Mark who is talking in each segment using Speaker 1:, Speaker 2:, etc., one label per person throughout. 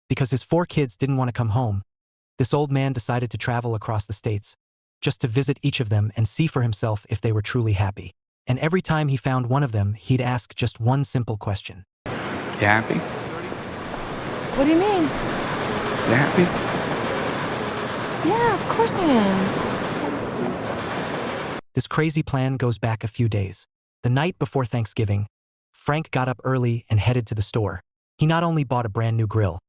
Speaker 1: Because his 4 kids didn't want to come home, this old man decided to travel across the states, just to visit each of them and see for himself if they were truly happy. And every time he found one of them, he'd ask just one simple question.
Speaker 2: You happy?
Speaker 3: What do you mean?
Speaker 2: You happy?
Speaker 3: Yeah, of course I am.
Speaker 1: This crazy plan goes back a few days. The night before Thanksgiving, Frank got up early and headed to the store. He not only bought a brand new grill,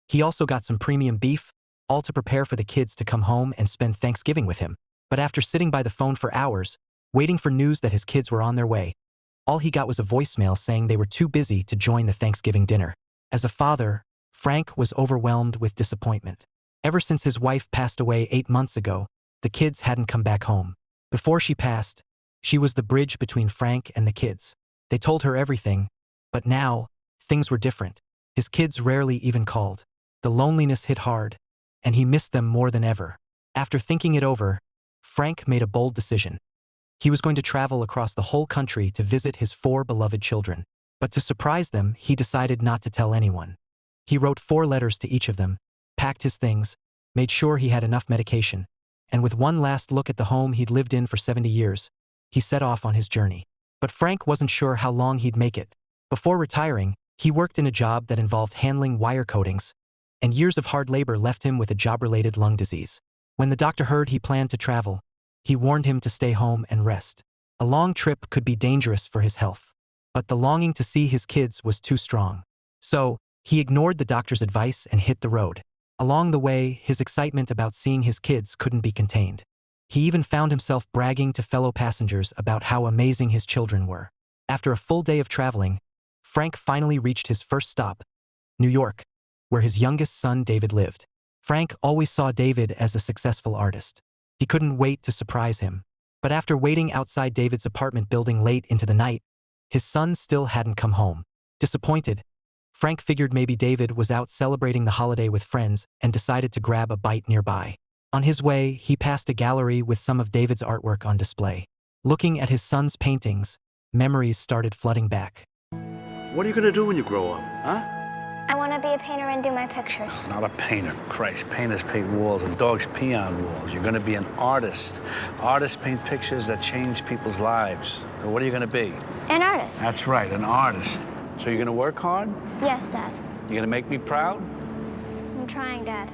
Speaker 1: he also got some premium beef, all to prepare for the kids to come home and spend Thanksgiving with him. But after sitting by the phone for hours, waiting for news that his kids were on their way, all he got was a voicemail saying they were too busy to join the Thanksgiving dinner. As a father, Frank was overwhelmed with disappointment. Ever since his wife passed away 8 months ago, the kids hadn't come back home. Before she passed, she was the bridge between Frank and the kids. They told her everything, but now, things were different. His kids rarely even called. The loneliness hit hard, and he missed them more than ever. After thinking it over, Frank made a bold decision. He was going to travel across the whole country to visit his 4 beloved children. But to surprise them, he decided not to tell anyone. He wrote 4 letters to each of them, packed his things, made sure he had enough medication, and with one last look at the home he'd lived in for 70 years, he set off on his journey. But Frank wasn't sure how long he'd make it. Before retiring, he worked in a job that involved handling wire coatings, and years of hard labor left him with a job-related lung disease. When the doctor heard he planned to travel, he warned him to stay home and rest. A long trip could be dangerous for his health, but the longing to see his kids was too strong. So, he ignored the doctor's advice and hit the road. Along the way, his excitement about seeing his kids couldn't be contained. He even found himself bragging to fellow passengers about how amazing his children were. After a full day of traveling, Frank finally reached his first stop, New York, where his youngest son David lived. Frank always saw David as a successful artist. He couldn't wait to surprise him. But after waiting outside David's apartment building late into the night, his son still hadn't come home. Disappointed, Frank figured maybe David was out celebrating the holiday with friends and decided to grab a bite nearby. On his way, he passed a gallery with some of David's artwork on display. Looking at his son's paintings, memories started flooding back.
Speaker 4: What are you gonna do when you grow up, huh?
Speaker 5: I want to be a painter and do my pictures.
Speaker 4: Not a painter. Christ, painters paint walls and dogs pee on walls. You're gonna be an artist. Artists paint pictures that change people's lives. So what are you gonna be?
Speaker 5: An artist.
Speaker 4: That's right, an artist. So you're gonna work hard?
Speaker 5: Yes, Dad.
Speaker 4: You're gonna make me proud?
Speaker 5: I'm trying, Dad.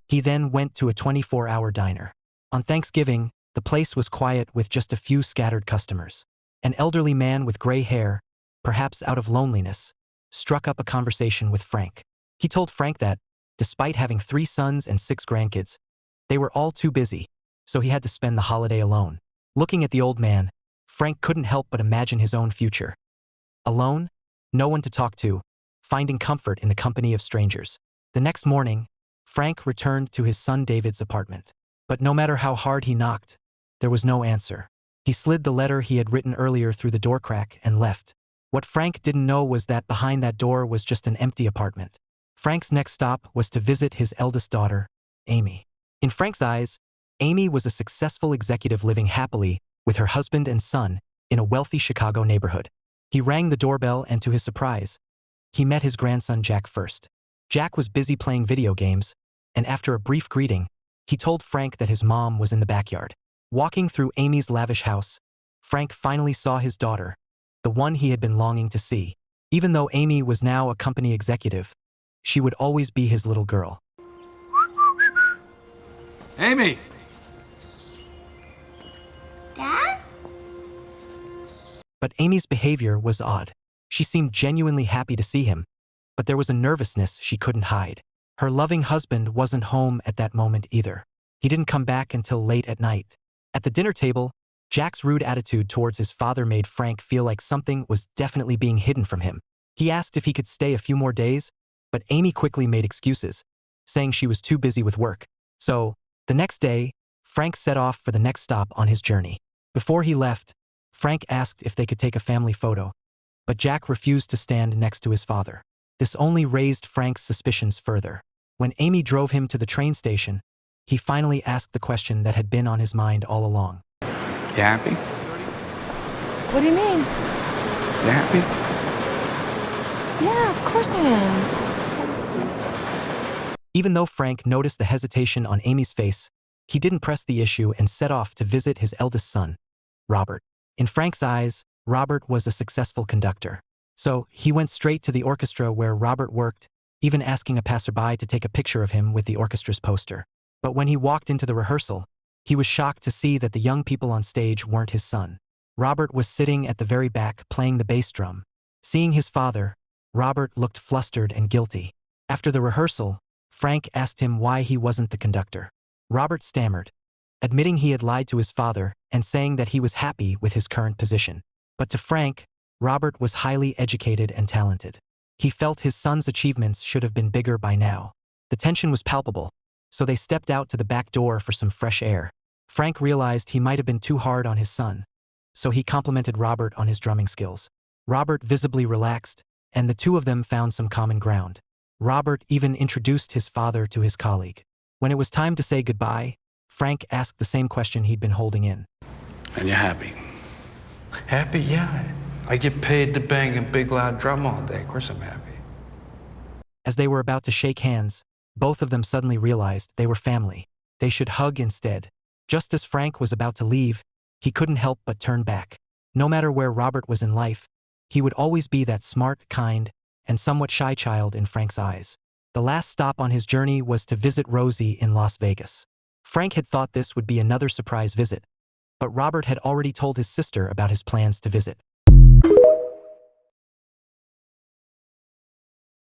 Speaker 1: He then went to a 24-hour diner. On Thanksgiving, the place was quiet with just a few scattered customers. An elderly man with gray hair, perhaps out of loneliness, struck up a conversation with Frank. He told Frank that, despite having 3 sons and 6 grandkids, they were all too busy, so he had to spend the holiday alone. Looking at the old man, Frank couldn't help but imagine his own future. Alone, no one to talk to, finding comfort in the company of strangers. The next morning, Frank returned to his son David's apartment. But no matter how hard he knocked, there was no answer. He slid the letter he had written earlier through the door crack and left. What Frank didn't know was that behind that door was just an empty apartment. Frank's next stop was to visit his eldest daughter, Amy. In Frank's eyes, Amy was a successful executive living happily with her husband and son in a wealthy Chicago neighborhood. He rang the doorbell and to his surprise, he met his grandson Jack first. Jack was busy playing video games, and after a brief greeting, he told Frank that his mom was in the backyard. Walking through Amy's lavish house, Frank finally saw his daughter, the one he had been longing to see. Even though Amy was now a company executive, she would always be his little girl.
Speaker 4: Amy!
Speaker 5: Dad?
Speaker 1: But Amy's behavior was odd. She seemed genuinely happy to see him, but there was a nervousness she couldn't hide. Her loving husband wasn't home at that moment either. He didn't come back until late at night. At the dinner table, Jack's rude attitude towards his father made Frank feel like something was definitely being hidden from him. He asked if he could stay a few more days, but Amy quickly made excuses, saying she was too busy with work. So, the next day, Frank set off for the next stop on his journey. Before he left, Frank asked if they could take a family photo, but Jack refused to stand next to his father. This only raised Frank's suspicions further. When Amy drove him to the train station, he finally asked the question that had been on his mind all along.
Speaker 2: You happy?
Speaker 3: What do you mean?
Speaker 2: You happy?
Speaker 3: Yeah, of course I am.
Speaker 1: Even though Frank noticed the hesitation on Amy's face, he didn't press the issue and set off to visit his eldest son, Robert. In Frank's eyes, Robert was a successful conductor. So he went straight to the orchestra where Robert worked, even asking a passerby to take a picture of him with the orchestra's poster. But when he walked into the rehearsal, he was shocked to see that the young people on stage weren't his son. Robert was sitting at the very back playing the bass drum. Seeing his father, Robert looked flustered and guilty. After the rehearsal, Frank asked him why he wasn't the conductor. Robert stammered, admitting he had lied to his father and saying that he was happy with his current position. But to Frank, Robert was highly educated and talented. He felt his son's achievements should have been bigger by now. The tension was palpable, so they stepped out to the back door for some fresh air. Frank realized he might have been too hard on his son, so he complimented Robert on his drumming skills. Robert visibly relaxed, and the two of them found some common ground. Robert even introduced his father to his colleague. When it was time to say goodbye, Frank asked the same question he'd been holding in.
Speaker 4: And you're happy?
Speaker 2: Happy? Yeah. I get paid to bang a big loud drum all day. Of course I'm happy.
Speaker 1: As they were about to shake hands, both of them suddenly realized they were family. They should hug instead. Just as Frank was about to leave, he couldn't help but turn back. No matter where Robert was in life, he would always be that smart, kind, and somewhat shy child in Frank's eyes. The last stop on his journey was to visit Rosie in Las Vegas. Frank had thought this would be another surprise visit, but Robert had already told his sister about his plans to visit.